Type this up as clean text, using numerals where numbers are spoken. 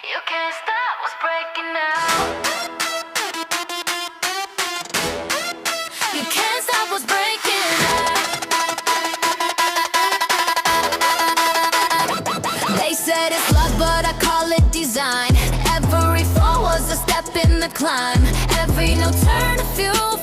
You can't stop what's breaking now. You can't stop what's breaking now. They said it's luck, but I call it design. Every fall was a step in the climb. Every no turn to fuel